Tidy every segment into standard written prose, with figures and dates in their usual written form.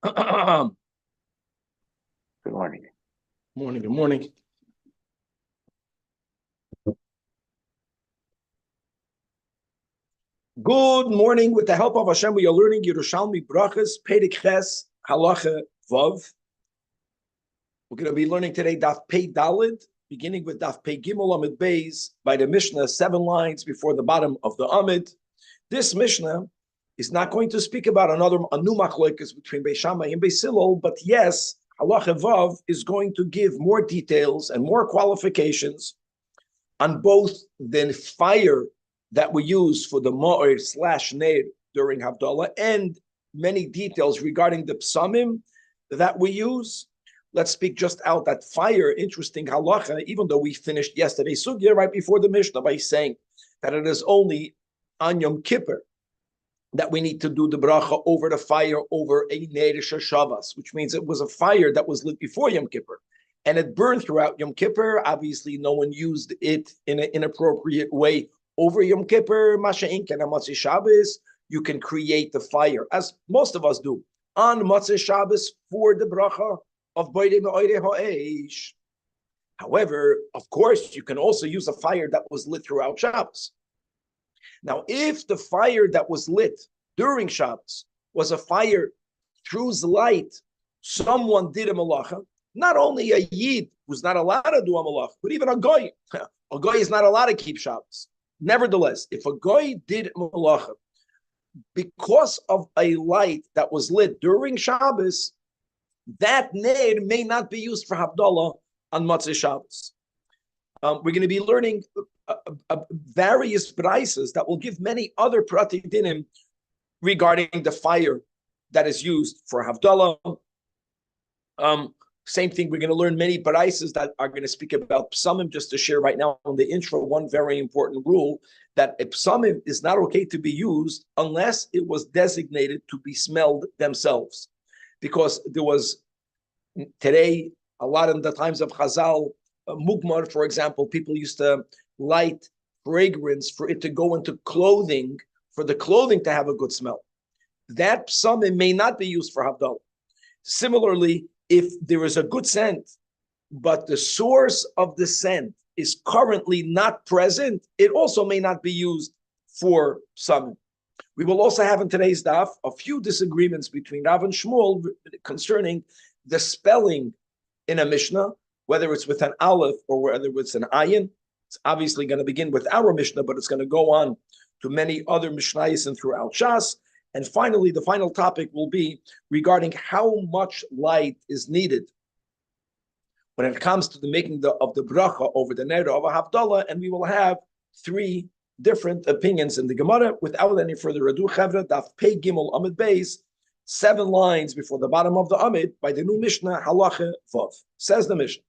Good morning. Morning, good morning. Good morning. With the help of Hashem, we are learning Yerushalmi Brachas, Perek Ches, Halacha Vav. We're going to be learning today Daf Pei Dalid, beginning with Daf Pei Gimel Amid Beis, by the Mishnah, 7 lines before the bottom of the Amid. This Mishnah is not going to speak about a new machlokes between Beis Shammai and Beis Hillel, but yes, Halacha Vav is going to give more details and more qualifications on both the fire that we use for the Ma'or/Ner during Havdalah and many details regarding the Psamim that we use. Let's speak just out that fire, interesting halacha, even though we finished yesterday's sugya right before the Mishnah by saying that it is only on Yom Kippur that we need to do the bracha over the fire over a Ner Shabbos, which means it was a fire that was lit before Yom Kippur. And it burned throughout Yom Kippur. Obviously, no one used it in an inappropriate way over Yom Kippur. Masha'ink and Matzah Shabbos, you can create the fire, as most of us do, on Matzah Shabbos for the bracha of Boidei Me'orei Ha'esh. However, of course, you can also use a fire that was lit throughout Shabbos. Now, if the fire that was lit during Shabbos was a fire whose light someone did a malacha, not only a Yid who's not allowed to do a malach, but even a Goy. A Goy is not allowed to keep Shabbos. Nevertheless, if a Goy did malacha because of a light that was lit during Shabbos, that Ner may not be used for Havdalah on Matzah Shabbos. We're going to be learning various braises that will give many other prati dinim regarding the fire that is used for Havdalah. Same thing, we're going to learn many braises that are going to speak about psamim. Just to share right now on the intro, one very important rule, that a psamim is not okay to be used unless it was designated to be smelled themselves. Because there was, today, a lot of the times of Chazal, Mugmar, for example, people used to light fragrance for it to go into clothing, for the clothing to have a good smell. That psamim may not be used for Havdalah. Similarly, if there is a good scent, but the source of the scent is currently not present, it also may not be used for psamim. We will also have in today's daf a few disagreements between Rav and Shmuel concerning the spelling in a Mishnah, whether it's with an aleph or whether it's an ayin. It's obviously going to begin with our Mishnah, but it's going to go on to many other Mishnayos and throughout Shas. And finally, the final topic will be regarding how much light is needed when it comes to the making of the bracha over the Ner of a Havdalah, and we will have 3 different opinions in the Gemara. Without any further ado, Chevra, Daf Pei Gimel Amid Beis, 7 lines before the bottom of the Amid, by the new Mishnah, Halacha Vav. Says the Mishnah.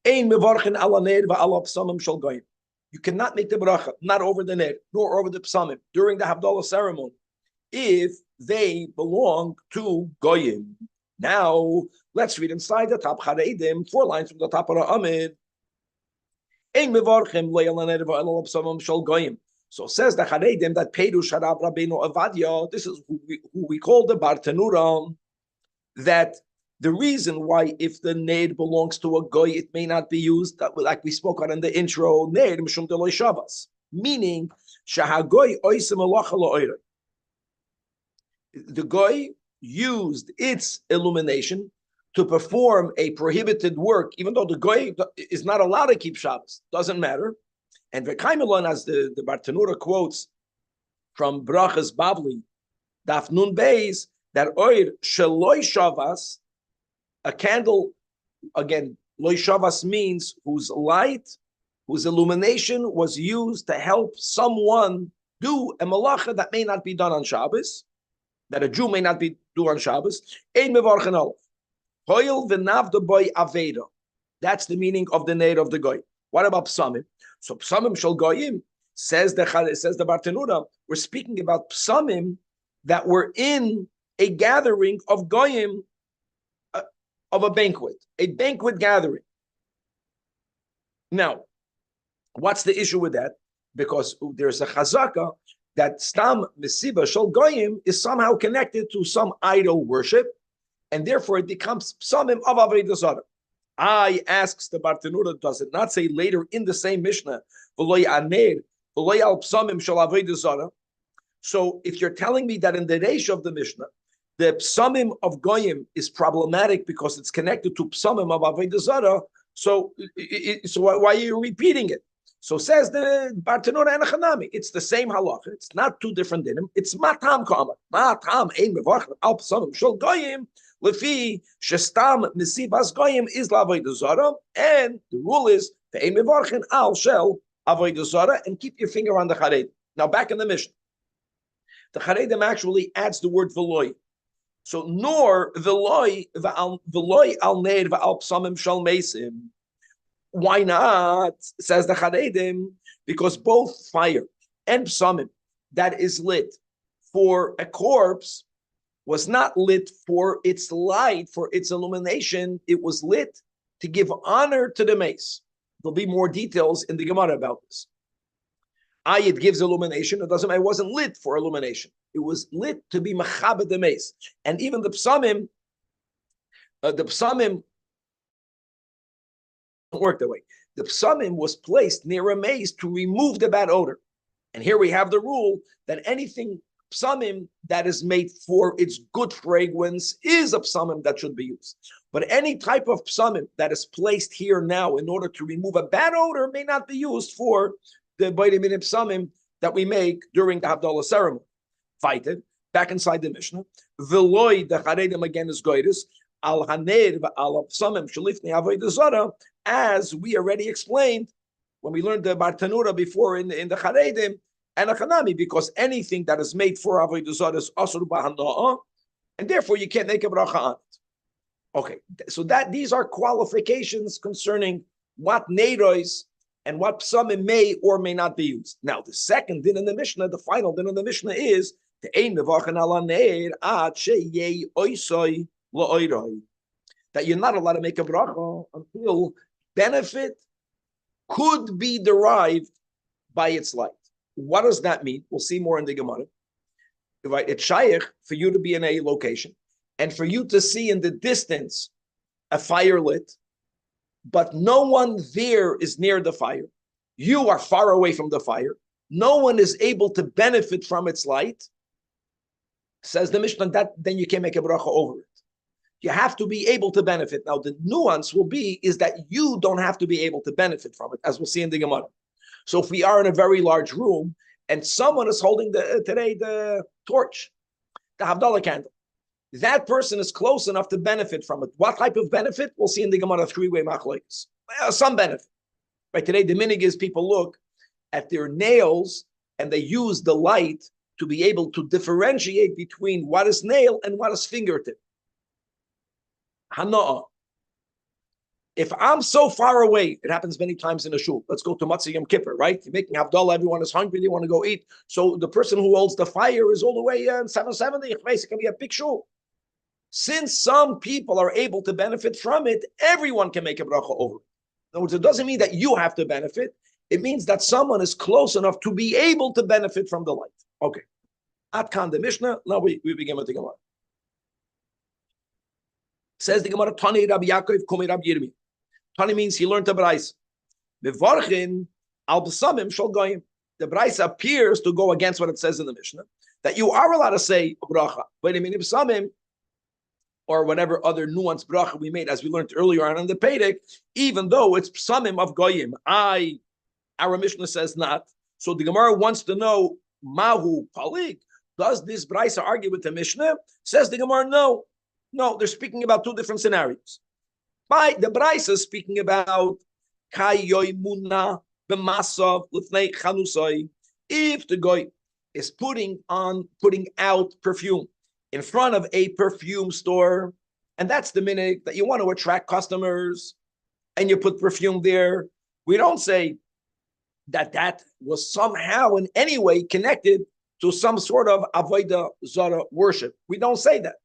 Ein mevarchin ala ner va'ala psamim shel goyim. You cannot make the bracha, not over the ner, nor over the psamim, during the Havdalah ceremony, if they belong to goyim. Now, let's read inside the top Chareidim, 4 lines from the top of the Amid. Ein mevarchim lo ala ner va'ala psamim shel goyim. So says the Chareidim that Perush Harav Rabbeinu Avadia, this is who we call the Bartanura, that the reason why, if the Ner belongs to a Goy, it may not be used, like we spoke on in the intro, Ner Mishum Deloy Shabbos, meaning, Shahagoy Oisem Alacha La'oire. The Goy used its illumination to perform a prohibited work, even though the Goy is not allowed to keep Shabbos, doesn't matter. And Vekaimelon, as the Bartanura quotes from Brachas Bavli, Daf Nun Beis, that Oir Sheloy Shabbos, a candle, again, Loy Shavas means whose light, whose illumination was used to help someone do a malacha that may not be done on Shabbos, that a Jew may not be do on Shabbos. Ein mevarchen aleph. Hoil v'navda boy aveda. That's the meaning of the Ner of the Goy. What about psamim? So psamim shel goyim, says the Bartanura, we're speaking about psamim that were in a gathering of goyim, of a banquet gathering. Now, what's the issue with that? Because there's a chazaka that stam mesiba shel goyim is somehow connected to some idol worship, and therefore it becomes psamim of avodah zarah. I asks the Bartanura, does it not say later in the same Mishnah, v'lo yaner, v'lo al psamim shel avodah zarah? So if you're telling me that in the Reish of the Mishnah, the psamim of goyim is problematic because it's connected to psamim of avodah zarah, so why are you repeating it? So says the Bartanura and Hanami, it's the same halacha. It's not two different dinim. It's matam ka'amar. Matam ein mevarchem al psamim shel goyim lefi shestam mesibas goyim is la'avodah zarah, and the rule is the ein mevarchem al shel avodah zarah, and keep your finger on the charedim. Now back in the Mishnah, the charedim actually adds the word veloy. So nor veloy al ner va'al psamim shel mesim. Why not? Says the charedim, because both fire and psamim that is lit for a corpse was not lit for its light, for its illumination. It was lit to give honor to the mace. There'll be more details in the Gemara about this. It gives illumination. It doesn't matter. It wasn't lit for illumination. It was lit to be machabed the mace. And even the psamim don't work that way. The psamim was placed near a mace to remove the bad odor. And here we have the rule that anything psamim that is made for its good fragrance is a psamim that should be used. But any type of psamim that is placed here now in order to remove a bad odor may not be used for the Beit Minim psamim that we make during the Havdalah ceremony. Fighted back inside the Mishnah. Veloy the charedim again is goyres al haner al psamim shalifnei avodah zarah, as we already explained when we learned the Bartanura before in the charedim and a chanami, because anything that is made for avodah zarah is asur b'hana'ah, and therefore you can't make a bracha on it. Okay, so that these are qualifications concerning what neiros and what psamim may or may not be used. Now, the second din in the Mishnah, the final din in the Mishnah is the ein mevarchen ala neir ad sheyei oisoi la'oiroi, that you're not allowed to make a bracha until benefit could be derived by its light. What does that mean? We'll see more in the Gemara. Right? It's shaykh for you to be in a location and for you to see in the distance a fire lit, but no one there is near the fire. You are far away from the fire. No one is able to benefit from its light. Says the Mishnah, that then you can't make a bracha over it. You have to be able to benefit. Now, the nuance will be is that you don't have to be able to benefit from it, as we'll see in the Gemara. So if we are in a very large room and someone is holding the torch, the Havdalah candle, that person is close enough to benefit from it. What type of benefit? We'll see in the Gemara, three-way machlokes. Some benefit. Right, today, the minig is people look at their nails and they use the light to be able to differentiate between what is nail and what is fingertip. Hana'ah. If I'm so far away, it happens many times in a shul. Let's go to Matzah Yom Kippur, right? You're making Havdalah, everyone is hungry, they want to go eat. So the person who holds the fire is all the way in 770. It's going to be a big shul. Since some people are able to benefit from it, everyone can make a bracha over it. In other words, it doesn't mean that you have to benefit. It means that someone is close enough to be able to benefit from the light. Okay. At Kan the Mishnah, now we begin with the Gemara. Says the Gemara, Tani Rabbi Yaakov, Kumi Rabbi Yirmi. Tani means he learned the Braisa. Mevarchin al b'samim shel goyim. The Braisa appears to go against what it says in the Mishnah, that you are allowed to say bracha. But in b'samim, or whatever other nuanced bracha we made, as we learned earlier on in the Pedic, even though it's psamim of goyim. Our Mishnah says not. So the Gemara wants to know, mahu palik. Does this Braisa argue with the Mishnah? Says the Gemara, no. No, they're speaking about two different scenarios. By the Braisa is speaking about kayoy muna b'masav l'fnei chanusay. If the goy is putting out perfume in front of a perfume store, and that's the minute that you want to attract customers, and you put perfume there, we don't say that was somehow in any way connected to some sort of avodah zarah worship. We don't say that.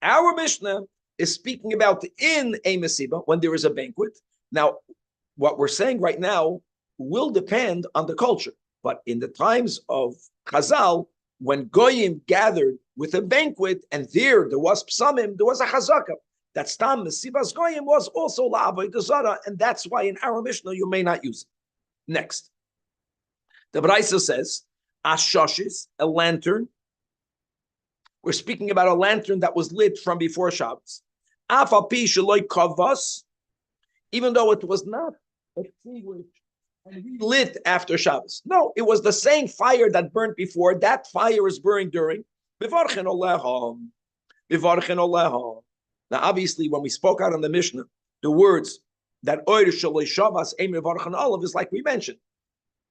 Our Mishnah is speaking about in a mesiba, when there is a banquet. Now, what we're saying right now will depend on the culture. But in the times of Chazal, when Goyim gathered with a banquet, and there was psamim, there was a chazaka. That stam mesivas Goyim was also la'avodah zara, and that's why in our Mishnah you may not use it. Next, the Braisa says, Ashoshis, a lantern. We're speaking about a lantern that was lit from before Shabbos. Afal pi sheloi kavas, even though it was not extinguished and lit after Shabbos. No, it was the same fire that burnt before. That fire is burning during. Bivarchen olehom. Bivarchen olehom. Now, obviously, when we spoke out on the Mishnah, the words that oir sheloi Shabbos ein bivarchen olav is like we mentioned.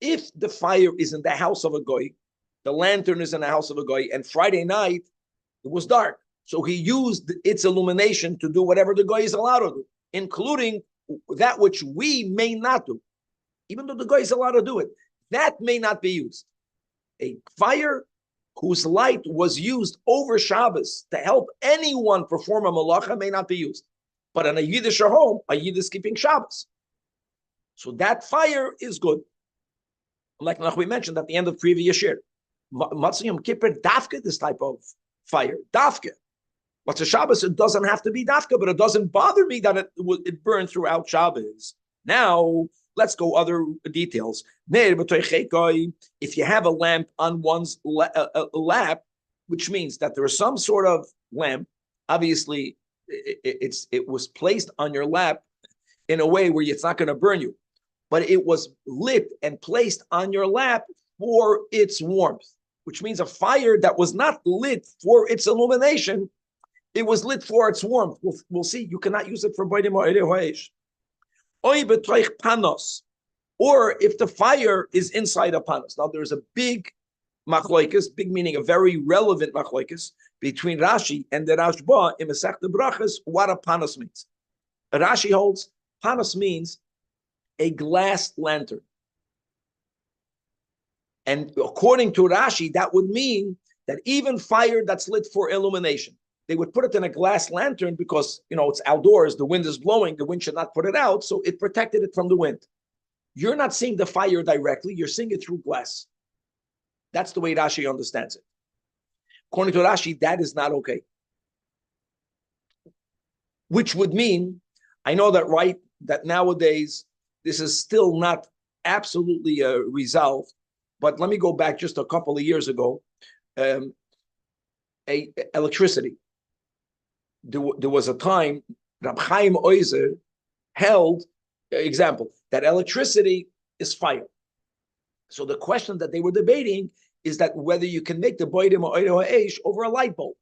If the fire is in the house of a goy, the lantern is in the house of a goy, and Friday night it was dark, so he used its illumination to do whatever the goy is allowed to do, including that which we may not do. Even though the goy is allowed to do it, that may not be used. A fire whose light was used over Shabbos to help anyone perform a malacha may not be used. But in a Yiddish home, a Yid is keeping Shabbos. So that fire is good. Like we mentioned at the end of previous year. Matzah Yom Kippur, dafka, this type of fire. Dafka. Matzah Shabbos, it doesn't have to be dafka, but it doesn't bother me that it burned throughout Shabbos. Now, let's go other details. If you have a lamp on one's lap, which means that there is some sort of lamp, obviously it was placed on your lap in a way where it's not going to burn you, but it was lit and placed on your lap for its warmth, which means a fire that was not lit for its illumination, it was lit for its warmth. We'll see. You cannot use it for boidim or erehoesh. Panos, or if the fire is inside a panos. Now there's a big machloikis, big meaning a very relevant machloikis between Rashi and the Rashba in Masechta Brachas, what a panos means. Rashi holds panos means a glass lantern. And according to Rashi, that would mean that even fire that's lit for illumination, they would put it in a glass lantern because, it's outdoors, the wind is blowing, the wind should not put it out, so it protected it from the wind. You're not seeing the fire directly, you're seeing it through glass. That's the way Rashi understands it. According to Rashi, that is not okay. Which would mean, I know that nowadays, this is still not absolutely resolved, but let me go back just a couple of years ago. Electricity. There was a time Rab Chaim Oizer held, example, that electricity is fire. So the question that they were debating is that whether you can make the boidim or eish over a light bulb.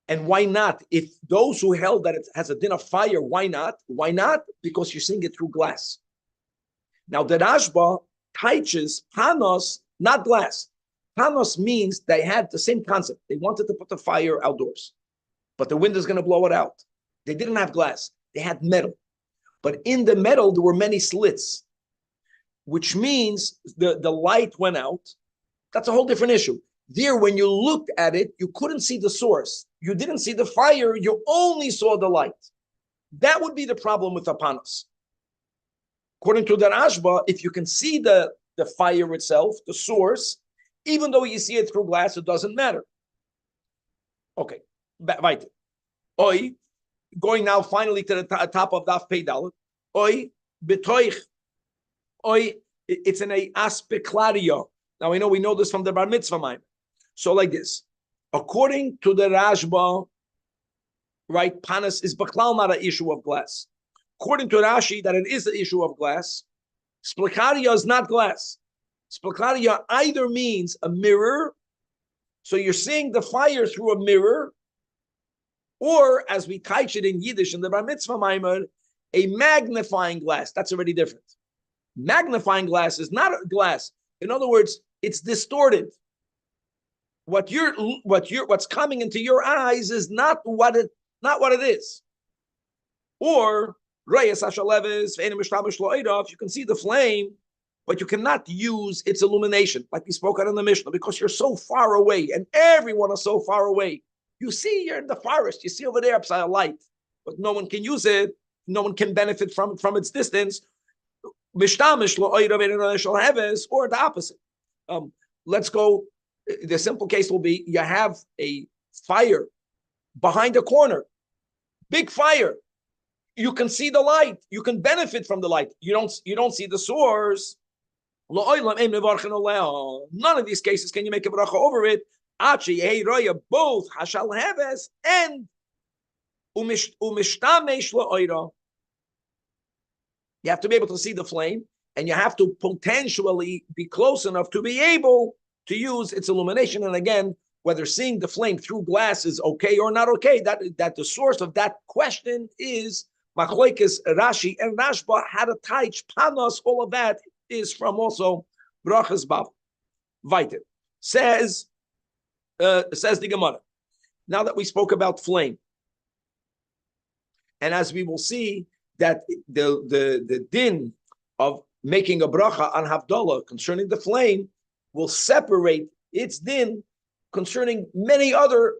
And why not? If those who held that it has a din of fire, why not? Why not? Because you're seeing it through glass. Now the Rashba teaches panos, not glass. Panos means they had the same concept. They wanted to put the fire outdoors, but the wind is going to blow it out. They didn't have glass. They had metal. But in the metal, there were many slits, which means the light went out. That's a whole different issue. There, when you looked at it, you couldn't see the source. You didn't see the fire. You only saw the light. That would be the problem with the panos. According to the Rashba, if you can see the fire itself, the source, even though you see it through glass, it doesn't matter. Okay, weiter. Oi, going now finally to the top of Daf Pei Dalet. Oi, betoich. Oi, it's in a aspeklario. Now we know this from the Bar Mitzvah mind. So like this, according to the Rashba, right, panas is baklal not an issue of glass. According to Rashi, that it is an issue of glass. Splikaria is not glass. Splikaria either means a mirror, so you're seeing the fire through a mirror, or as we teach it in Yiddish in the Bar Mitzvah Maimer, a magnifying glass. That's already different. Magnifying glass is not a glass. In other words, it's distorted. What's coming into your eyes is not what it is. Or you can see the flame, but you cannot use its illumination, like we spoke out in the Mishnah, because you're so far away, and everyone is so far away. You see, you're in the forest, you see over there upside a light, but no one can use it, no one can benefit from its distance. Mishtamish lo oira ve'eino shel heves, or the opposite. Let's go. The simple case will be you have a fire behind a corner, big fire. You can see the light. You can benefit from the light. You don't see the source. None of these cases can you make a bracha over it. Both hashal heves and umishtamesh la'oira. You have to be able to see the flame, and you have to potentially be close enough to be able to use its illumination. And again, whether seeing the flame through glass is okay or not okay, that the source of that question is Machlokes Rashi and Rashba, how to touch panos. All of that is from also Brachas Bab. Weiter says the Gemara. Now that we spoke about flame, and as we will see that the din of making a bracha on Havdalah concerning the flame will separate its din concerning many other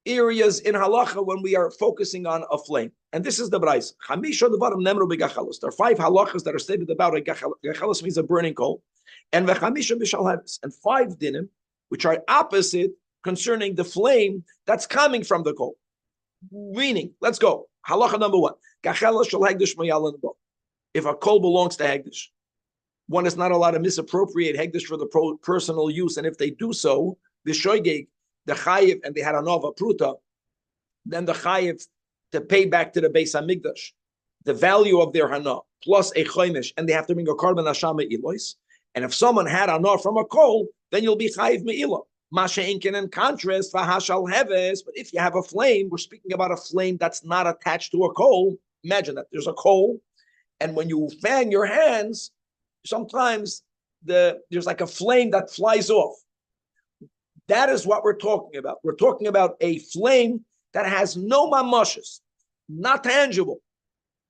areas in halacha when we are focusing on a flame. And this is the Brais. There are 5 halachas that are stated about a gachalos, means a burning coal, and 5 dinim which are opposite concerning the flame that's coming from the coal. Meaning, let's go. Halacha number 1. If a coal belongs to Hegdish, one is not allowed to misappropriate Hegdish for the personal use, and if they do so, the shoygeg, the chayiv, and they had anova pruta, then the chayiv to pay back to the Beis Hamikdash the value of their hana plus a choimish, and they have to bring a carbon hashama ilois. And if someone had hana from a coal, then you'll be chayiv me'ilah. Masha inkin, in contrast, vahashal heves. But if you have a flame, we're speaking about a flame that's not attached to a coal. Imagine that there's a coal, and when you fan your hands, sometimes there's like a flame that flies off. That is what we're talking about. We're talking about a flame that has no mamashes, not tangible,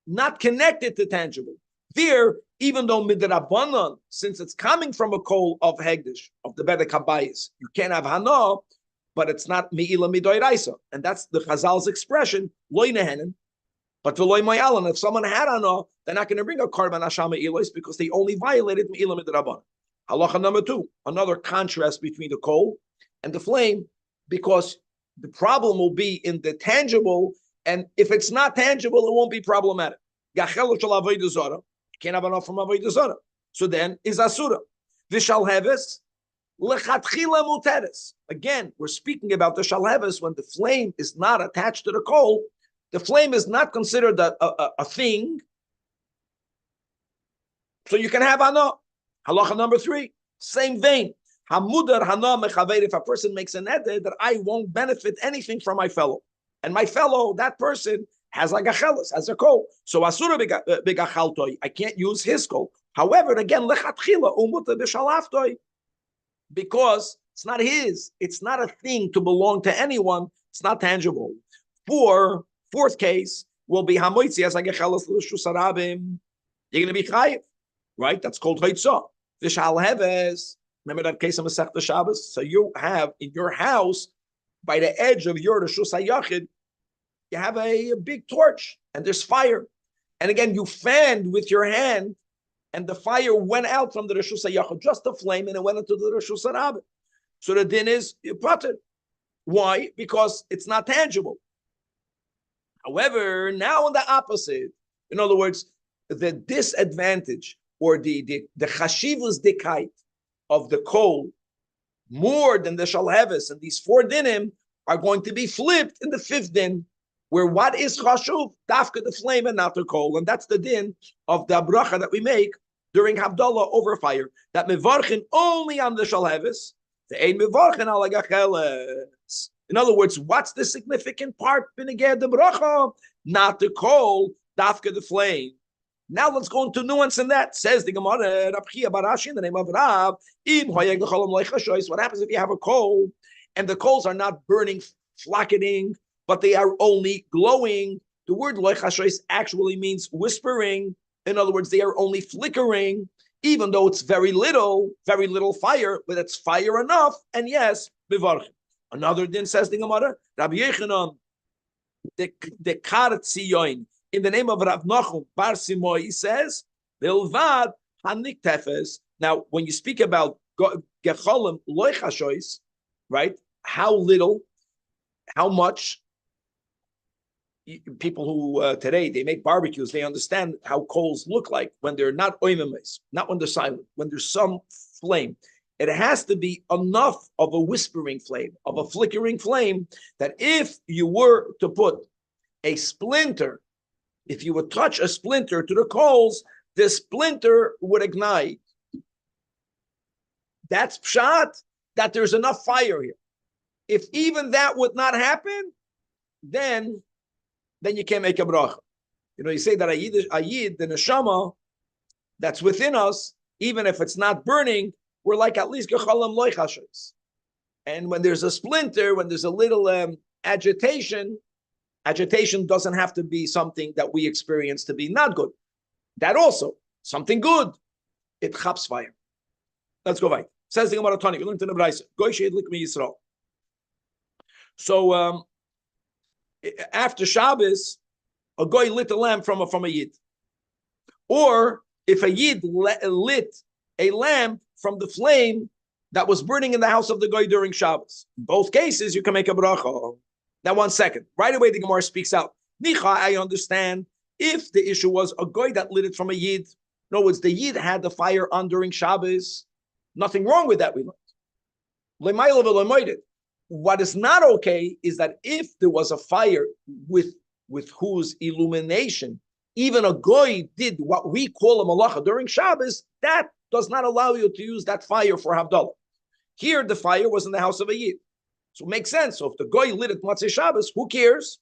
not connected to tangible. There, even though midrabanan, since it's coming from a coal of hegdish, of the bedek habayis, you can't have hana, but it's not me'ila midoiraisa. And that's the Chazal's expression, loy nehenen, but v'loy mayalan. If someone had hana, they're not going to bring a karban hashama ilois because they only violated me'ila midrabanan. Halacha number 2, another contrast between the coal and the flame, because the problem will be in the tangible, and if it's not tangible, it won't be problematic. You can't have enough from avodah zara. So then is asura. Vishalheves lechatchila muteres. Again, we're speaking about the shalheves when the flame is not attached to the coal. The flame is not considered a thing. So you can have hana. Halacha number 3, same vein. Hamudar hana mechaver. If a person makes an eder that I won't benefit anything from my fellow, and my fellow, that person, has like a chelas, has a coal. So asura begachaltoi, I can't use his coal. However, again, lechatchila umuta b'shalaftoi, because it's not his. It's not a thing to belong to anyone. It's not tangible. Fourth case will be hamoitzi as like a chelas l'shus harabim. You're going to be chayiv, right? That's called hoitzah. V'shal heves. Remember that case of Masechta Shabbos? So you have in your house, by the edge of your Reshus HaYachid, you have a big torch, and there's fire. And again, you fanned with your hand, and the fire went out from the Reshus HaYachid, just the flame, and it went into the Reshus HaRabbi. So the din is potter. Why? Because it's not tangible. However, now on the opposite, in other words, the disadvantage or the chashivus dekait of the coal more than the shalheves, and these 4 dinim are going to be flipped in the 5th din, where what is chashuv? Dafka, the flame, and not the coal. And that's the din of the bracha that we make during Havdalah over fire, that mevarchin only on the shalheves, the ein mevarchin ala gacheles. In other words, what's the significant part b'neged the bracha? Not the coal, dafka, the flame. Now let's go into nuance in that. Says the Gemara, Rabbi Barashi, in the name of Rab, what happens if you have a coal and the coals are not burning, flacketing, but they are only glowing? The word loichashois actually means whispering. In other words, they are only flickering, even though it's very little fire, but it's fire enough. And yes, bivarch. Another din, says the Gemara, Rabbi Yechanan, the kar tziyoin. In the name of Rav Nachum Bar Simoi, he says, "Bilvad Hanik tefes. Now, when you speak about gecholim loy chashois, right? How little, how much? People who today they make barbecues, they understand how coals look like when they're not oimemes, not when they're silent, when there's some flame. It has to be enough of a whispering flame, of a flickering flame, that if you were to put a splinter, if you would touch a splinter to the coals, the splinter would ignite. That's pshat, that there's enough fire here. If even that would not happen, then you can't make a bracha. You say that ayid, the neshama that's within us, even if it's not burning, we're like at least gechalam loy chashos. And when there's a splinter, when there's a little agitation doesn't have to be something that we experience to be not good. That also, something good, it chaps fire. Let's go right. Says the Gemara Tani, we learned in the Brayso, Goy she'edlik mi Yisrael. So after Shabbos, a goy lit a lamp from a yid, or if a yid lit a lamp from the flame that was burning in the house of the goy during Shabbos. In both cases, you can make a bracha. Now, 1 second. Right away, the Gemara speaks out. Nicha, I understand if the issue was a goy that lit it from a yid. In other words, the yid had the fire on during Shabbos. Nothing wrong with that, we learned. What is not okay is that if there was a fire with whose illumination even a goy did what we call a malacha during Shabbos, that does not allow you to use that fire for Havdalah. Here, the fire was in the house of a yid. So it makes sense. So if the goy lit at Matzei Shabbos, who cares?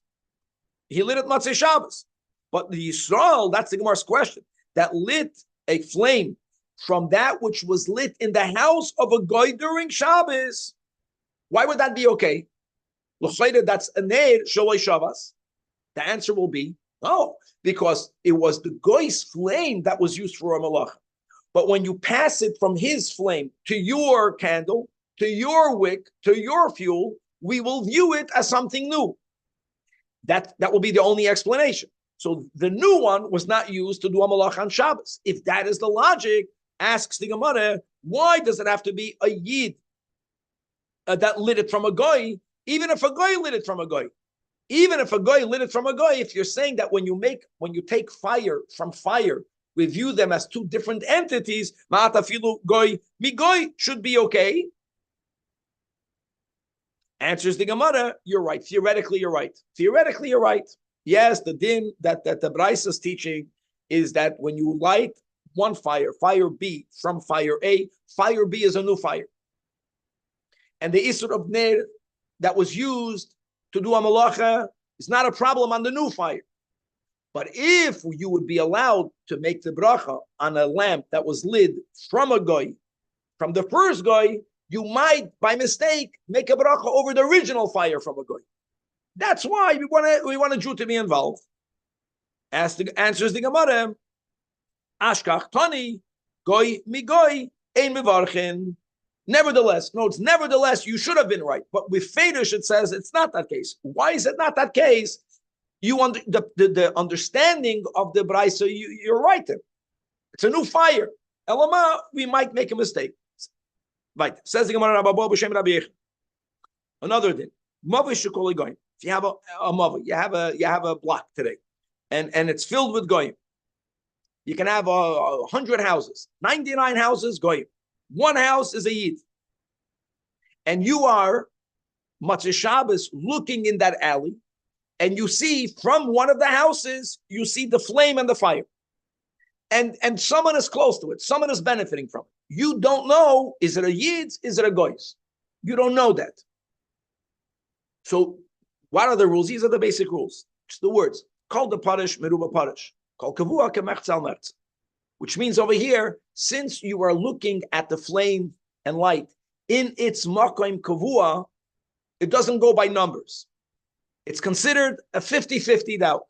He lit at Matzei Shabbos. But the Yisrael, that's the Gemara's question, that lit a flame from that which was lit in the house of a goy during Shabbos, why would that be okay? That's a ner shaloi Shabbos. The answer will be no, because it was the goy's flame that was used for a malacha. But when you pass it from his flame to your candle, to your wick, to your fuel, we will view it as something new. That will be the only explanation. So the new one was not used to do a malacha on Shabbos. If that is the logic, asks the Gemara, why does it have to be a yid that lit it from a goy, even if a goy lit it from a goy? Even if a goy lit it from a goy, if you're saying that when you take fire from fire, we view them as two different entities, ma'atafilu goy mi goy should be okay. Answers the Gemara, you're right. Theoretically, you're right. Theoretically, you're right. Yes, the din that the Brayso is teaching is that when you light one fire, fire B from fire A, fire B is a new fire. And the Isur of Ner that was used to do a malacha is not a problem on the new fire. But if you would be allowed to make the bracha on a lamp that was lit from a goy, from the first goy, you might, by mistake, make a bracha over the original fire from a goy. That's why we want a Jew to be involved. Answers the Gemara, Ashkach Tani, goy mi goy, ein mevarchin. Nevertheless, you should have been right. But with Fedish, it says it's not that case. Why is it not that case? You the understanding of the Brayso, you're right there. It's a new fire. Elama, we might make a mistake. Right. Says the Gemara, Rabbi. Another thing. If you have a mother, you have a block today, and it's filled with goyim. You can have 100 houses, 99 houses goyim. One house is a yid. And you are Matzei Shabbos looking in that alley, and you see from one of the houses, you see the flame and the fire. And someone is close to it. Someone is benefiting from it. You don't know, is it a yid, is it a goyis? You don't know that. So what are the rules? These are the basic rules. Just the words. Kol the parish, meruba parish. Kol kavua kemechzal mertz. Which means over here, since you are looking at the flame and light in its makom kavua, it doesn't go by numbers. It's considered a 50-50 doubt.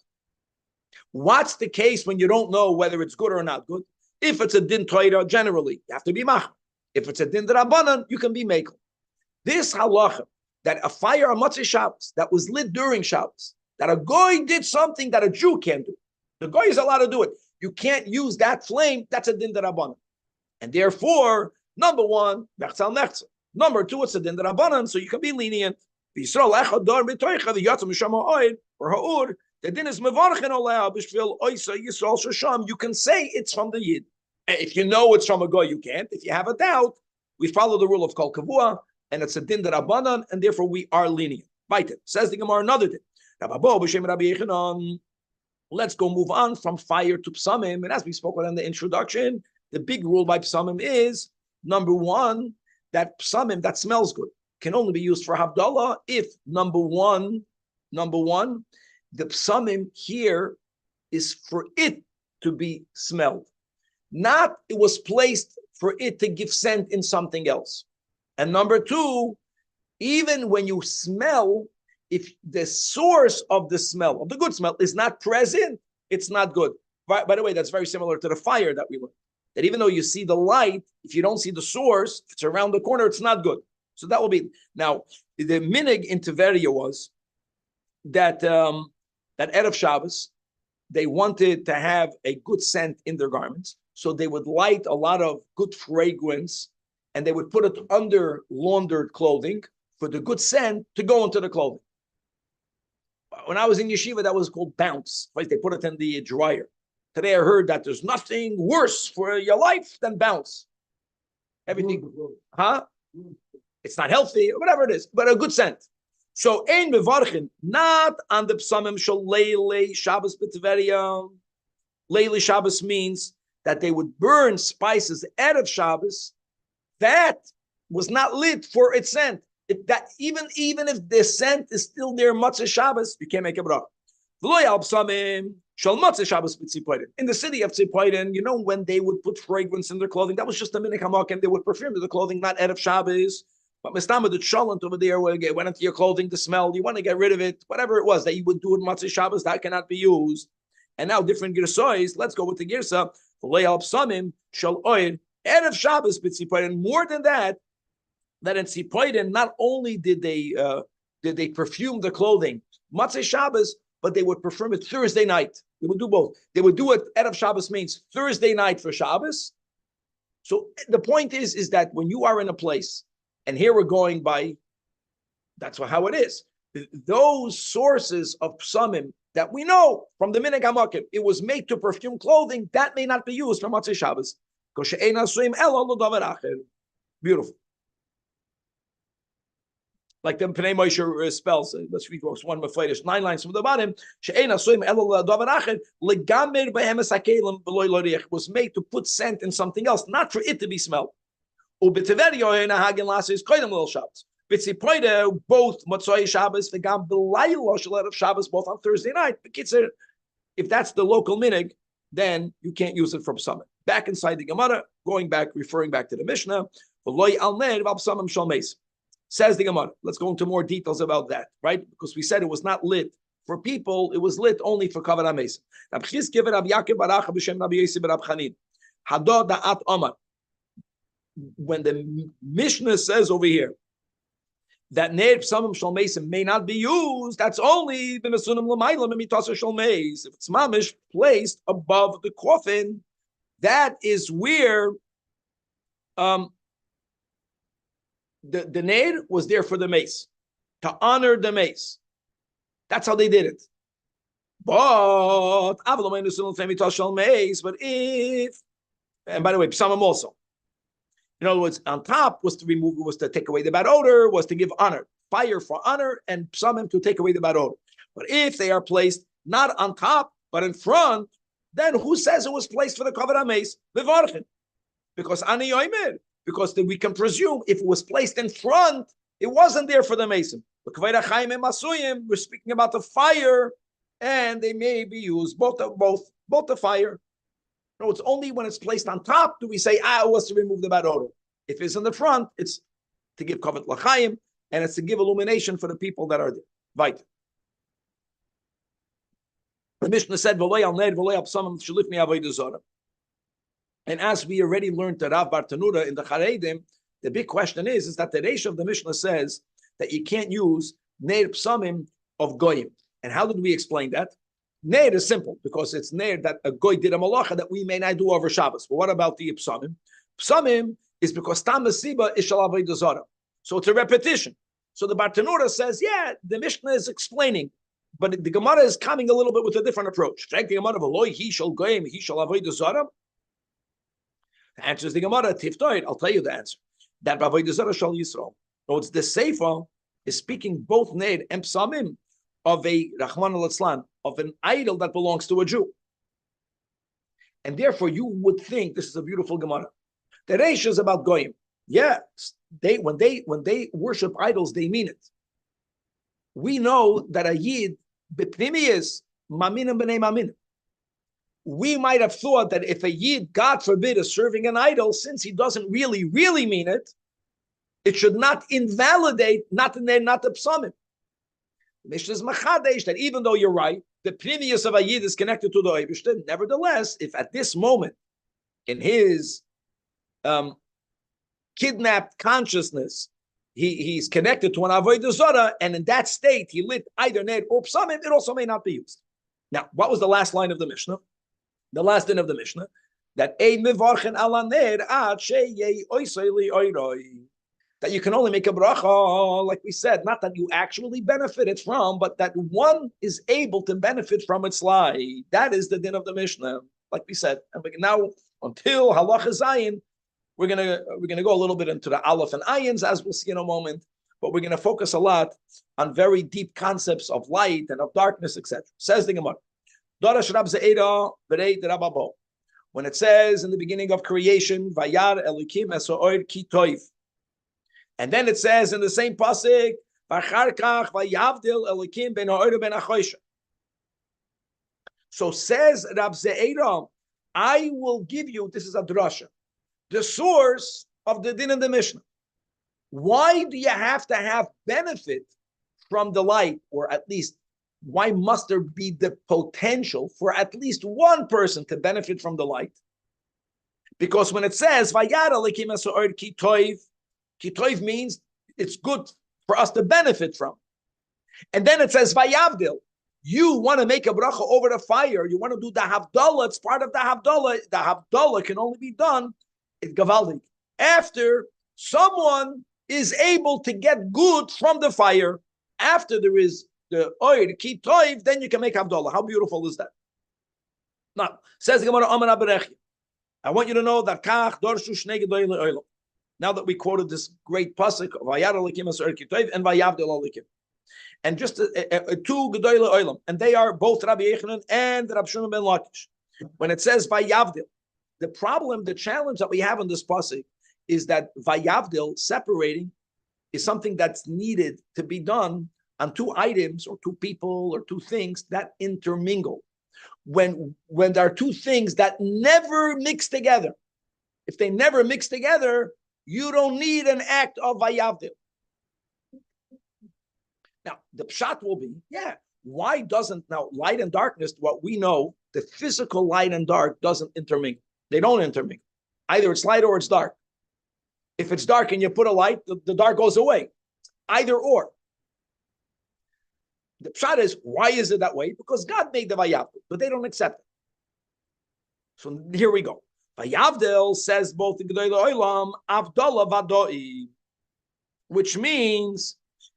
What's the case when you don't know whether it's good or not good? If it's a din Torah, generally, you have to be mach. If it's a din Rabbanan, you can be mekel. This halacha, that a fire on Matzei Shabbos that was lit during Shabbos, that a goy did something that a Jew can't do. The goy is allowed to do it. you can't use that flame. That's a din derabanan, and therefore, number one, nechzal nechzal. Number two, it's a din derabanan, so you can be lenient. The din is mevarchen oleh b'shvil oisa yisrael shasham. You can say it's from the yid. If you know it's from a goy, you can't. If you have a doubt, we follow the rule of kol kavua, and it's a din derabanan, and therefore we are lenient. Right. Says the Gemara another din. Let's go move on from fire to psamim. And as we spoke about in the introduction, the big rule by psamim is, number one, that psamim that smells good can only be used for Havdalah if, number one, the psamim here is for it to be smelled. Not it was placed for it to give scent in something else. And number two, even when you smell, if the source of the smell, of the good smell, is not present, it's not good. By the way, that's very similar to the fire that we learned. That even though you see the light, if you don't see the source, if it's around the corner, it's not good. So that will be. Now, the minig in Tiveria was that that Erev Shabbos, they wanted to have a good scent in their garments. So they would light a lot of good fragrance and they would put it under laundered clothing for the good scent to go into the clothing. When I was in yeshiva, that was called bounce. Right? They put it in the dryer. Today I heard that there's nothing worse for your life than bounce. Everything, huh? It's not healthy, whatever it is, but a good scent. So, ein mevarchin, not on the psamim shel leile Shabbos b'Tiveria. Leile Shabbos means that they would burn spices out of Shabbos. That was not lit for its scent. That even if the scent is still there, Matzah Shabbos, you can't make a bracha. In the city of Tzipoiden, you know, when they would put fragrance in their clothing, that was just a minute hamakim. They would perfume the clothing, not Erev Shabbos. But Mistama the Shalom over there, where it went into your clothing, the smell, you want to get rid of it, whatever it was that you would do in Matzah Shabbos, that cannot be used. And now different girsois, let's go with the girsa. Erev Shabbos b'Tzipoiden. More than that in Tzipoiden, not only did they perfume the clothing Matzah Shabbos, but they would perfume it Thursday night. They would do both. They would do it. Erev Shabbos means Thursday night for Shabbos. So the point is that when you are in a place, and here we're going by, that's how it is. Those sources of psamim that we know from the minhag hamakim, it was made to perfume clothing, that may not be used for Matzah Shabbos. Beautiful. Like the Pnei Moshe spells, let's read verse 1 Mephidish, 9 lines from the bottom. Was made to put scent in something else, not for it to be smelled. Both Motzai Shabbos, Shabbos, both on Thursday night. If that's the local minig, then you can't use it from summit. Back inside the Gemara, referring back to the Mishnah. Says the Gemara. Let's go into more details about that, right? Because we said it was not lit for people; it was lit only for Kavod HaMeis. When the Mishnah says over here that Ner Psamim Shel Mesim may not be used, that's only b'Mesunim L'mayla Mitasa Shel Meis. If it's mamish placed above the coffin, that is where the Ner was there for the mace, to honor the mace. That's how they did it. But if, and by the way, Psamim also. In other words, on top was to remove, was to take away the bad odor, was to give honor. Fire for honor, and psamim to take away the bad odor. But if they are placed not on top, but in front, then who says it was placed for the Kavod HaMeis? Levarchin. Because ani yoimer. Because then we can presume if it was placed in front, it wasn't there for the mason. We're speaking about the fire, and they may be used, both the fire. No, it's only when it's placed on top do we say, it was to remove the bad odor. If it's in the front, it's to give kavod l'chaim, and it's to give illumination for the people that are there. Right. The Mishnah said, and as we already learned to Rav Bartanura in the Charedim, the big question is that the Reish of the Mishnah says that you can't use Neir Psamim of Goyim. And how did we explain that? Ner is simple because it's ner that a goy did a malacha that we may not do over Shabbos. But what about the psamim? Psamim is because tam mesiba is shel avodah zarah. So it's a repetition. So the Bartanura says, yeah, the Mishnah is explaining, but the Gemara is coming a little bit with a different approach. Check the Gemara of Eloi, he shall goyim, he shall avodah zarah. The answer is the Gemara, Tiftoid. I'll tell you the answer. That avodah zarah shall Yisrael. So it's the Sefer is speaking both ner and psamim of a Rahman al-Islam, of an idol that belongs to a Jew. And therefore, you would think this is a beautiful Gemara. The Reish is about Goyim. Yeah, when they worship idols, they mean it. We know that a Yid, b'pnimiyis, maminim b'nei maminim. We might have thought that if a Yid, God forbid, is serving an idol, since he doesn't really mean it, it should not invalidate, not the psamim. Mishnah is machadesh that even though you're right, the pnimius of a Yid is connected to the Eibishter. Nevertheless, if at this moment in his kidnapped consciousness he's connected to an avodah zarah, and in that state he lit either ner or psamim, it also may not be used. Now, what was the last line of the Mishnah? The last line of the Mishnah that ein mevarchen ala ner ad sheyei oisei li oiroi. That you can only make a bracha, like we said, not that you actually benefited from, but that one is able to benefit from its light. That is the din of the Mishnah, like we said. And now, until halacha zayin, we're gonna go a little bit into the aleph and ayins, as we'll see in a moment. But we're gonna focus a lot on very deep concepts of light and of darkness, etc. Says the Gemara, when it says in the beginning of creation, Vayar Elikim Eso'or Ki Toiv. And then it says in the same pasuk, so says Rab Ze'era, I will give you, this is a drasha, the source of the din in the Mishnah. Why do you have to have benefit from the light, or at least why must there be the potential for at least one person to benefit from the light? Because when it says Vayar Elikim Eso'or Ki Toiv, Kitoiv means it's good for us to benefit from. And then it says, Vayavdil, you want to make a bracha over the fire, you want to do the Havdalah, it's part of the Havdalah. The Havdalah can only be done in Gavaldi after someone is able to get good from the fire. After there is the oil, Kitoiv, then you can make Havdalah. How beautiful is that? Now, says the Gemara, Amar Aberechi, I want you to know that Kach Dorshu Shnei Gedoyle Oilo. Now that we quoted this great pasuk, Vayar Elikim Eso'or Ki Toiv and Vayavdil Elikim, and just two Gedoyle Olam, and they are both Rabbi Yechanan and Rabbi Shimon ben Lakish. When it says Vayavdil, the problem, the challenge that we have in this pasuk is that Vayavdil, separating, is something that's needed to be done on two items or two people or two things that intermingle. When there are two things that never mix together, if they never mix together, you don't need an act of Vayavdil. Now, the pshat will be, why doesn't, now light and darkness, what we know, the physical light and dark doesn't intermingle. They don't intermingle. Either it's light or it's dark. If it's dark and you put a light, the dark goes away. Either or. The pshat is, why is it that way? Because God made the Vayavdil, but they don't accept it. So here we go. Vayavdil says both the Gedolei Olam, Avdallah Vadoi, which means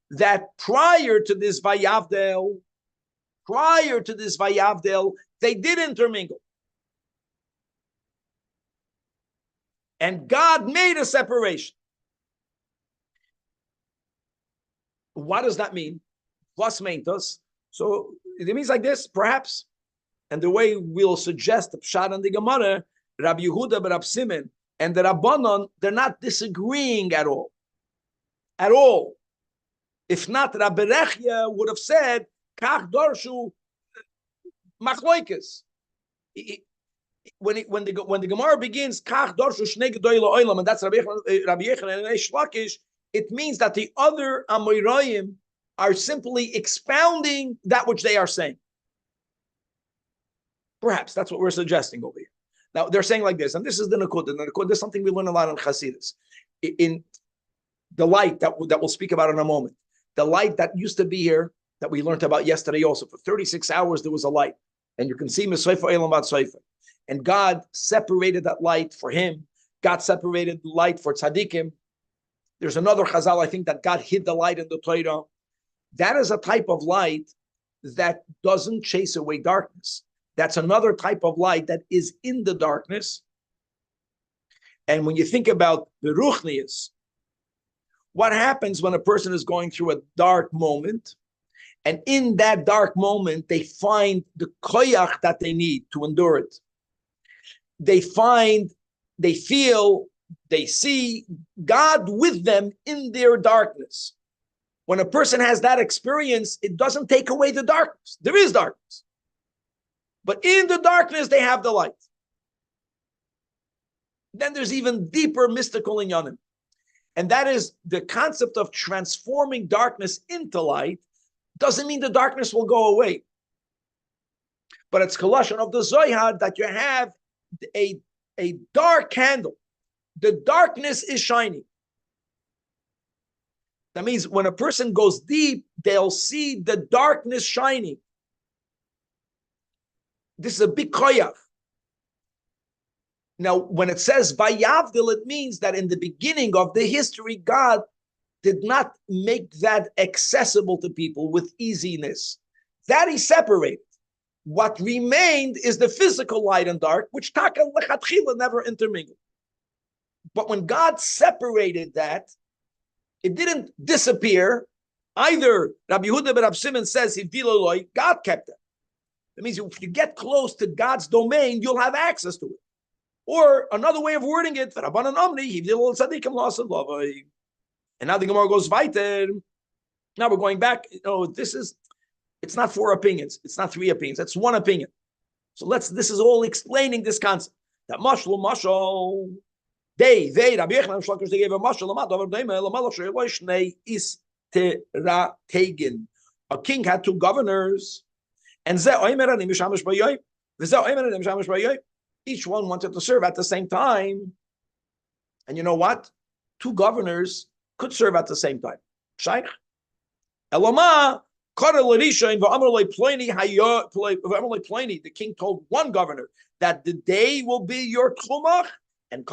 that prior to this Vayavdil, they did intermingle. And God made a separation. What does that mean? Plus meintos. So it means like this, perhaps. And the way we'll suggest the Pshat and the Gemara, Rabbi Yehuda, Rabbi Simon, and the Rabbanon, they're not disagreeing at all. At all. If not, Rabbi Rechia would have said, Kach Dorshu Machloikes. When the Gemara begins, Kach Dorshu Shnei Gedoyle Olam, and that's Rabbi Yechanan and Eish Lakish, it means that the other Amoraim are simply expounding that which they are saying. Perhaps that's what we're suggesting over here. Now, they're saying like this, and this is the Nakud. The Nakud, there's something we learn a lot in Chassidus. In the light that we'll speak about in a moment, the light that used to be here, that we learned about yesterday also, for 36 hours there was a light. And you can see Mesayfa Elam Bat Sayfa. And God separated that light for him. God separated the light for tzaddikim. There's another chazal, I think, that God hid the light in the Torah. That is a type of light that doesn't chase away darkness. That's another type of light that is in the darkness. And when you think about the ruchnius, what happens when a person is going through a dark moment, and in that dark moment, they find the koyach that they need to endure it. They feel, they see God with them in their darkness. When a person has that experience, it doesn't take away the darkness. There is darkness. But in the darkness, they have the light. Then there's even deeper mystical inyanim. And that is the concept of transforming darkness into light. Doesn't mean the darkness will go away. But it's kolashon of the Zajac that you have a dark candle. The darkness is shining. That means when a person goes deep, they'll see the darkness shining. This is a big koyach. Now, when it says Vayavdil, it means that in the beginning of the history, God did not make that accessible to people with easiness. That he separated. What remained is the physical light and dark, which taka lechatchila never intermingled. But when God separated that, it didn't disappear. Either Rabbi Yehuda ben Rav Shimon says, God kept it. That means if you get close to God's domain, you'll have access to it. Or another way of wording it, and now the Gemara goes weiter. Now we're going back. It's not 4 opinions. It's not 3 opinions. That's 1 opinion. So this is all explaining this concept. That mashal, they Rabbi Yechon Shlokers, they gave a mashal. A king had 2 governors, and each one wanted to serve at the same time. And you know what? 2 governors could serve at the same time. Shaykh. Eloma, the king told one governor that the day will be your tchumach, and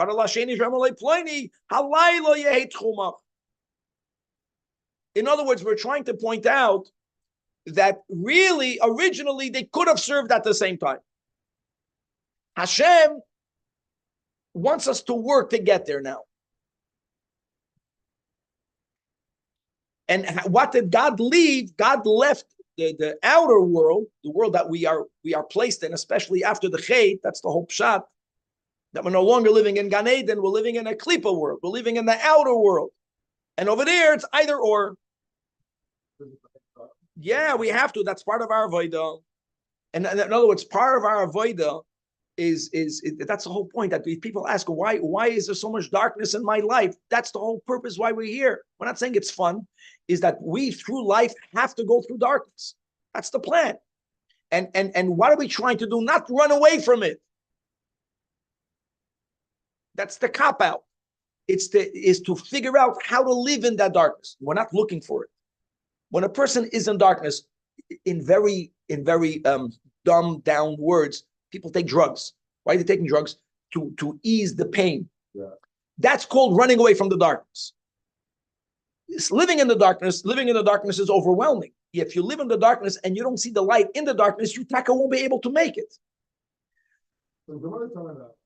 in other words, we're trying to point out that really, originally, they could have served at the same time. Hashem wants us to work to get there now. And what did God leave? God left the outer world, the world that we are placed in, especially after the Chet. That's the whole pshat. That we're no longer living in Gan Eden, we're living in a Klippa world. We're living in the outer world. And over there, it's either or. Yeah, we have to. That's part of our avodah. And in other words, part of our avodah is that's the whole point. That people ask, why is there so much darkness in my life? That's the whole purpose why we're here. We're not saying it's fun. Is that we through life have to go through darkness. That's the plan. And what are we trying to do? Not run away from it. That's the cop out. Is to figure out how to live in that darkness. We're not looking for it. When a person is in darkness, in very dumbed down words, people take drugs. Why are they taking drugs? To ease the pain. Yeah. That's called running away from the darkness. Living in the darkness is overwhelming. If you live in the darkness and you don't see the light in the darkness, you won't be able to make it. So the Gemara is talking about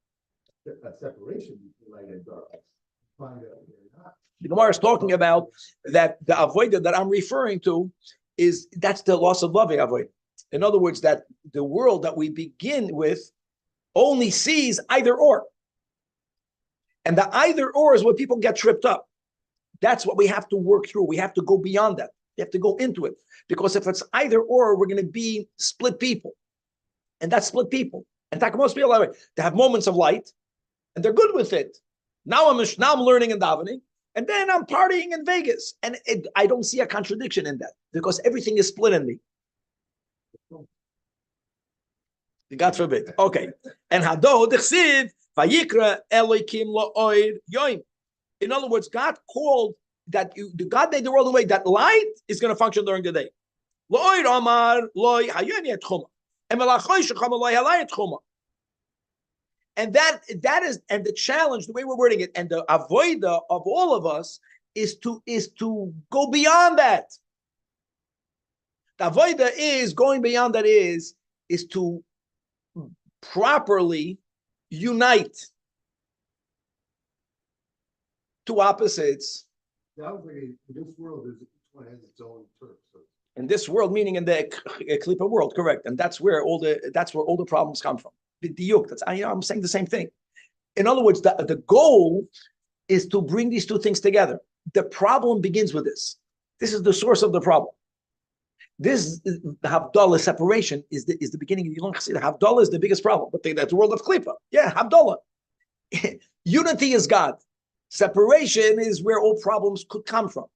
that separation between light and darkness. The Gemara is talking about that the avodah that I'm referring to that's the loss of love avodah. In other words, that the world that we begin with only sees either or. And the either or is what people get tripped up. That's what we have to work through. We have to go beyond that. We have to go into it. Because if it's either or, we're going to be split people. And that's split people. And most people they have moments of light, and they're good with it. Now I'm learning and davening, and then I'm partying in Vegas. And I don't see a contradiction in that, because everything is split in me. God forbid. Okay. And Hado dechsiv vayikra Elokim lo'oir yoim. In other words, God called that God made the world in a way that light is going to function during the day. And that is, and the challenge, the way we're wording it, and the avoida of all of us is to go beyond that. The avoida is going beyond that is to properly unite two opposites. That was like in this world, each one has its own turf. So. In this world, meaning in the Klippa world, correct, and that's where all the problems come from. I'm saying the same thing. In other words, the goal is to bring these two things together. The problem begins with this. This is the source of the problem. This the Havdalah separation is the beginning of Yilon Chassid. Havdalah is the biggest problem, but that's the world of Klippa. Yeah, Havdalah. Unity is God. Separation is where all problems could come from.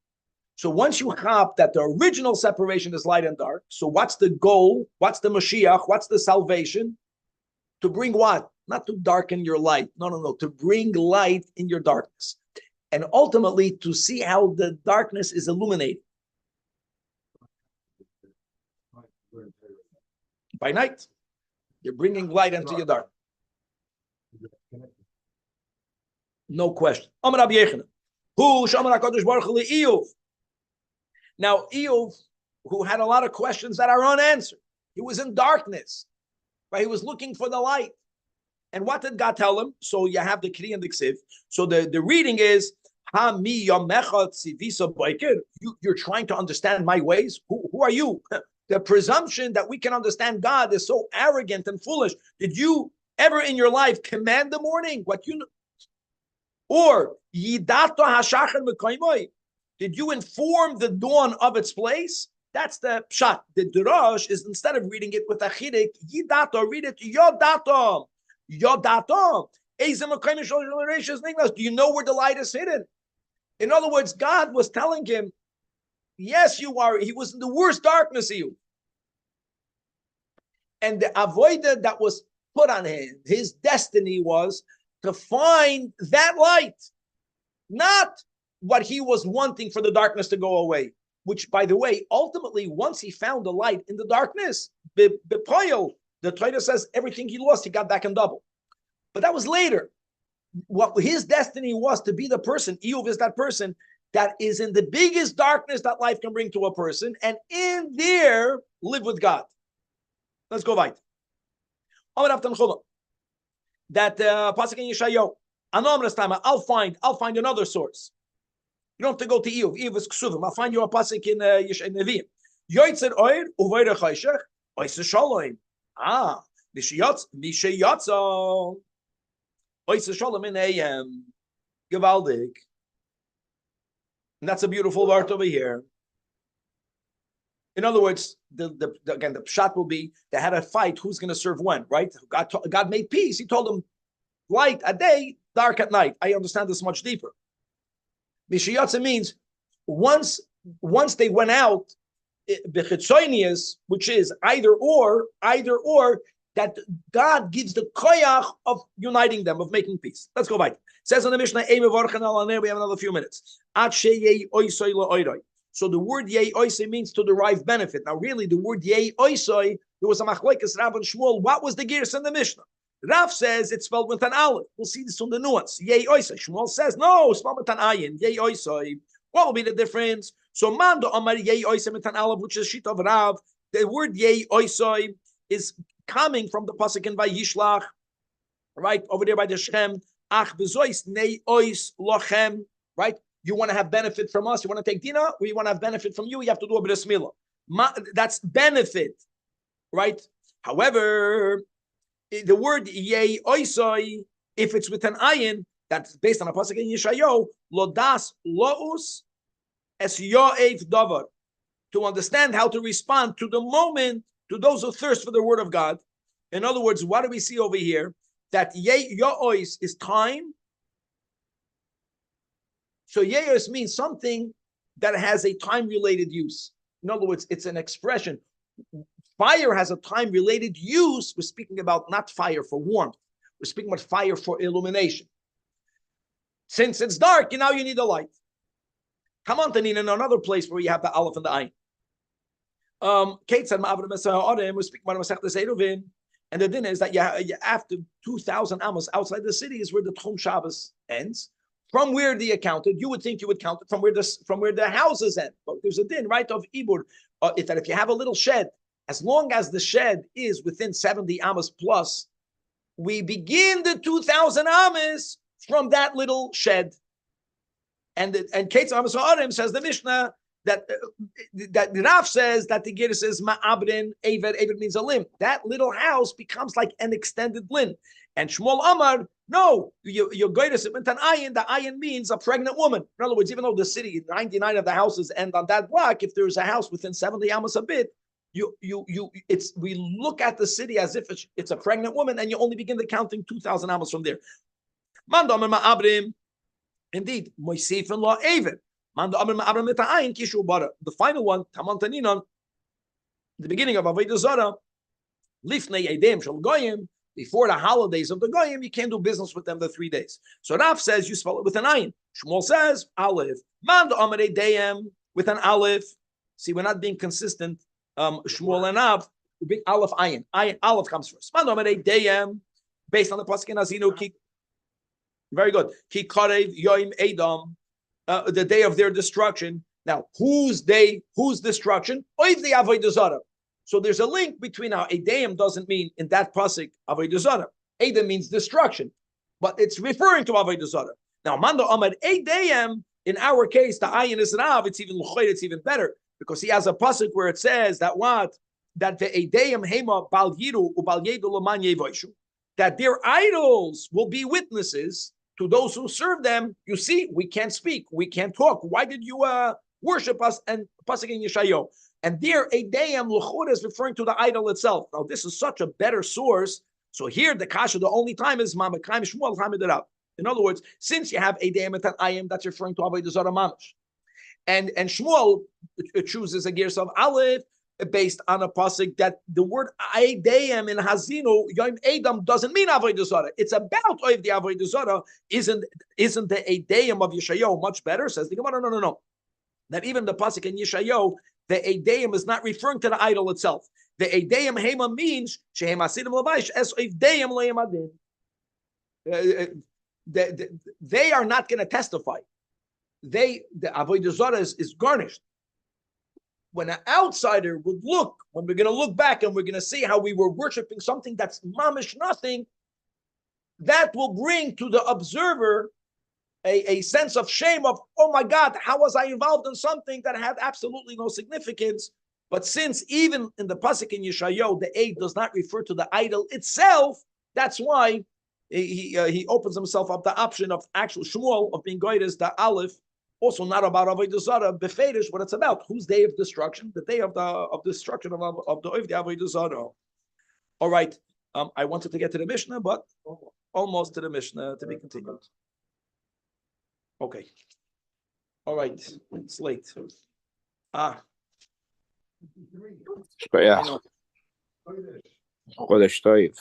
So once you have that the original separation is light and dark, so what's the goal? What's the Mashiach? What's the salvation? To bring what? Not to darken your light. No. To bring light in your darkness. And ultimately to see how the darkness is illuminated. By night. You're bringing light into your dark. No question. Now, Eov, who had a lot of questions that are unanswered, he was in darkness, right? He was looking for the light. And what did God tell him? So you have the Kri and the Ksiv. So the reading is, you're trying to understand my ways? Who are you? The presumption that we can understand God is so arrogant and foolish. Did you ever in your life command the morning? What you know? Or Yidato Hashachar Mekoimoy? Did you inform the dawn of its place? That's the pshat. The Durash is, instead of reading it with a chidik, Yidato, read it Yodato. Yodato. Do you know where the light is hidden? In other words, God was telling him, yes, you are. He was in the worst darkness of you. And the avoida that was put on him, his destiny was to find that light, not what he was wanting for the darkness to go away, which, by the way, ultimately, once he found the light in the darkness, the Torah says everything he lost, he got back in double. But that was later. What his destiny was to be the person, Eov is that person that is in the biggest darkness that life can bring to a person, and in there, live with God. Let's go right. That pasuk in Yeshayahu, I'll find another source. You don't have to go to Eov. Eov is Ksuvim. I'll find you a pasuk in Nevi'im. Yoitzer oir uvoyre chayshech oise shalom. Mishayatza oise shalom in AM. Gewaldig. And that's a beautiful word over here. In other words, again, the pshat will be they had a fight. Who's going to serve when? Right? God made peace. He told them, light at day, dark at night. I understand this much deeper. Mishiyatza means once they went out, bechitzonius, which is either or, that God gives the koyach of uniting them, of making peace. Let's go back. Says in the Mishnah, we have another few minutes. So the word yei oisoi means to derive benefit. Now, really, the word yei oisoi, there was a machlokes Rav and Shmuel. What was the gears in the Mishnah? Rav says it's spelled with an aleph. We'll see this on the nuance. Yei oisoi. Shmuel says no, spelled with an ayin. Yei oisoi. What will be the difference? So mando amar yei oisoi with an aleph, which is shit of Rav. The word yei oisoi is coming from the pasuk in Vayishlach, right over there by the Shem. Ach bezois nei ois lochem. Right. You want to have benefit from us? You want to take dinner? Or you want to have benefit from you? You have to do a bit of smila. That's benefit, right? However, the word yei oisoi, if it's with an ayin, that's based on a pasuk in Yeshayahu, lodas lous es yo'ev davar, to understand how to respond to the moment, to those who thirst for the word of God. In other words, what do we see over here? That yei yo'ois is time. So yeyos means something that has a time-related use. In other words, it's an expression. Fire has a time-related use. We're speaking about not fire for warmth. We're speaking about fire for illumination. Since it's dark, now you need a light. Come on, Tanin, in another place where you have the aleph and the ayin. Kate said, we're speaking about Masechtas Eruvin, and the din is that after 2,000 amos outside the city is where the Tchum Shabbos ends. From where the accounted, you would think you would count it from where the houses end. But there's a din, right, of Ibur, is that if you have a little shed, as long as the shed is within 70 amos plus, we begin the 2,000 amos from that little shed. And Kate Amos Ha'arim says the Mishnah that the Rav says that the Gira says ma'abrin Eved. Eved means a limb. That little house becomes like an extended limb. And Shmuel Amar, no, you're going to submit an ayin. The ayin means a pregnant woman. In other words, even though the city, 99 of the houses end on that block, if there's a house within 70 amos a bit, we look at the city as if it's a pregnant woman, and you only begin the counting 2,000 amos from there. Mandam ma'abrim, indeed, moisif and law Eved. The final one, Tamantaninon, the beginning of Avodah Zarah, Lifnei Edim Shel Goyim, before the holidays of the Goyim, you can't do business with them the 3 days. So Rav says you spell it with an ayin. Shmuel says Aleph. Man Amar Deyem with an Aleph. See, we're not being consistent. Shmuel and Rav, big Aleph ayin. Aleph comes first. Man Amar Deyem, based on the pasuk in Azinu. Very good. Ki Karev Yoim Edom. The day of their destruction. Now, whose day, whose destruction? Oiv the Avodah Zarah. So there's a link between how Edom doesn't mean in that pasuk Avodah Zarah. Edom means destruction, but it's referring to Avodah Zarah. Now, Mando Amar Edom, in our case, the ayin is Rav. It's even better because he has a pasuk where it says that that the Edom Hema Bal Yiru Ubal Yedu Laman Yevoishu, that their idols will be witnesses to those who serve them. You see, we can't speak, we can't talk. Why did you worship us? And pasuk in Yeshayahu. And there, Eideyam Luchur is referring to the idol itself. Now, this is such a better source. So here, the kasha, the only time is Mamakayim Shmuel Hamid. In other words, since you have Eideyam and Ayim, that's referring to Avodah Zarah Mamash. And Shmuel chooses a gears of Aleph based on a pasuk that the word Eideyam in Hazinu Yom Edom doesn't mean Avodah Zarah. It's about Oiv the Avodah Zarah. Isn't the Eideyam of Yeshayahu much better? Says the Gemara. No. That even the pasuk in Yeshayahu, the Eideyam is not referring to the idol itself. The Eideyam Hema means Shehem Asidim Lavaish Es Eideyam Le'emadin. They are not going to testify. The Avodah Zarah is garnished. When an outsider would look, when we're going to look back and we're going to see how we were worshiping something that's mamish nothing, that will bring to the observer a sense of shame of, oh my God, how was I involved in something that had absolutely no significance? But since even in the pasuk in Yeshayahu, the aid does not refer to the idol itself, that's why he opens himself up the option of actual Shmuel of being guided as the Aleph, also not about Avodah Zarah, Beferish, what it's about. Whose day of destruction? The day of the destruction of the Avodah Zarah. All right. I wanted to get to the Mishnah, but almost to the Mishnah to be continued. Okay. All right. It's late. Xodeš Toiv.